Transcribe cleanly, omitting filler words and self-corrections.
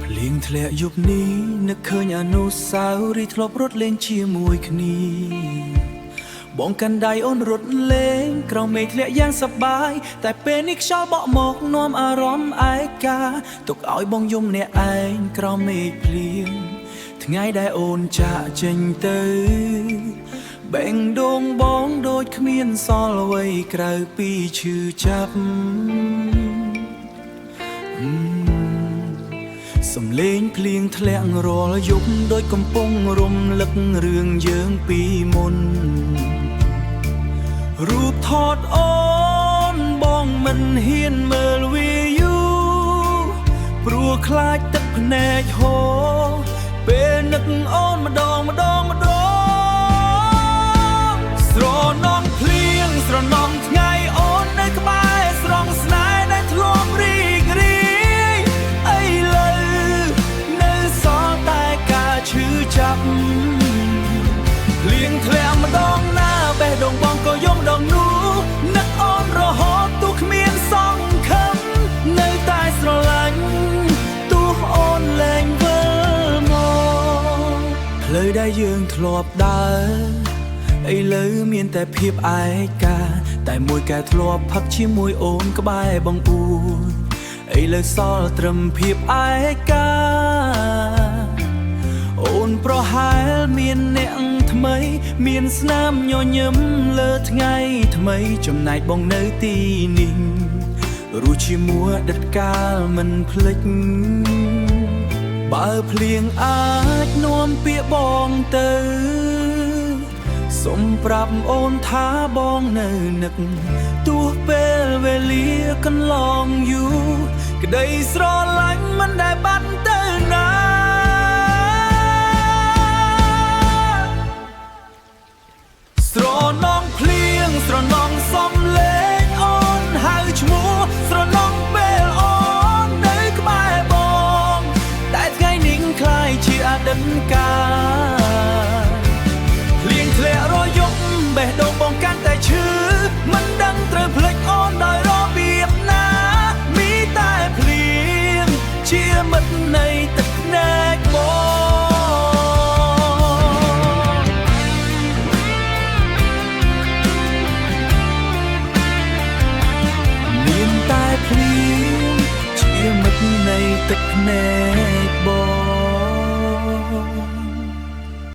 ភ្លៀងធ្លាក់យប់នេះនឹកឃើញអនុស្សាវរីយ៍ធ្លាប់រត់លេងជាមួយគ្នាបងកាន់ដៃអូនរត់លេងក្រោមមេឃធ្លាក់យ៉ាងសប្បាយតែពេលនេះខ្យល់បក់មកនាំអារម្មណ៍ឯកាទុកឲ្យបងយំអ្នកឯងក្រោមមេឃភ្លៀងថ្ងៃដែលអូនចាក់ចេញទៅបែងដងបងដូចគ្មានសល់អ្វីក្រៅពីឈឺចាប់សំឡេងភ្លៀងធ្លាក់រាល់យប់ដូចកំពុងរំលឹករឿងយើងពីមុនរូបថតអូនបងមិនហ៊ានមើលវាយូរព្រោះខ្លាចទឹកភ្នែកហូរពេលនឹកអូនម្ដងស្រនំភ្លៀងស្រនំថ្ងៃអូននៅក្បែរស្រង់ស្នេហ៍ដែលធ្លាប់រីករាយអីលើនៅសល់តែការឈឺចាប់ភ្លៀងធ្លាក់ម្ដងណាបេះដូងបងក៏យំដងនោះនឹកអូនរហូតទោះគ្មានសង្ឃឹមនៅតែស្រឡាញ់ទោះអូនលែងវិលមកផ្លូវដែលយើងធ្លាប់ដើរឥឡូវមានតែភាពឯកាតែមួយកែធ្លាប់ផឹកជាមួយអូនក្បែរបងអួនឥឡូវសល់ត្រឹមភាពឯកាអូនប្រហែលមានអ្នកថ្មីមានស្នាមញញឹមលើថ្ងៃថ្មីចំណែកបងនៅទីនេះរស់ជាមួយដិតកាលមិនភ្លេចបើភ្លៀងអាចនាំពាក្យបងទៅសូមប្រាប់អូនថាបងនៅនឹកទោះពេលវេលាកន្លងយូរក្តីស្រឡាញ់មិនដែលបាត់ទៅណាស្រនំភ្លៀងស្រនំ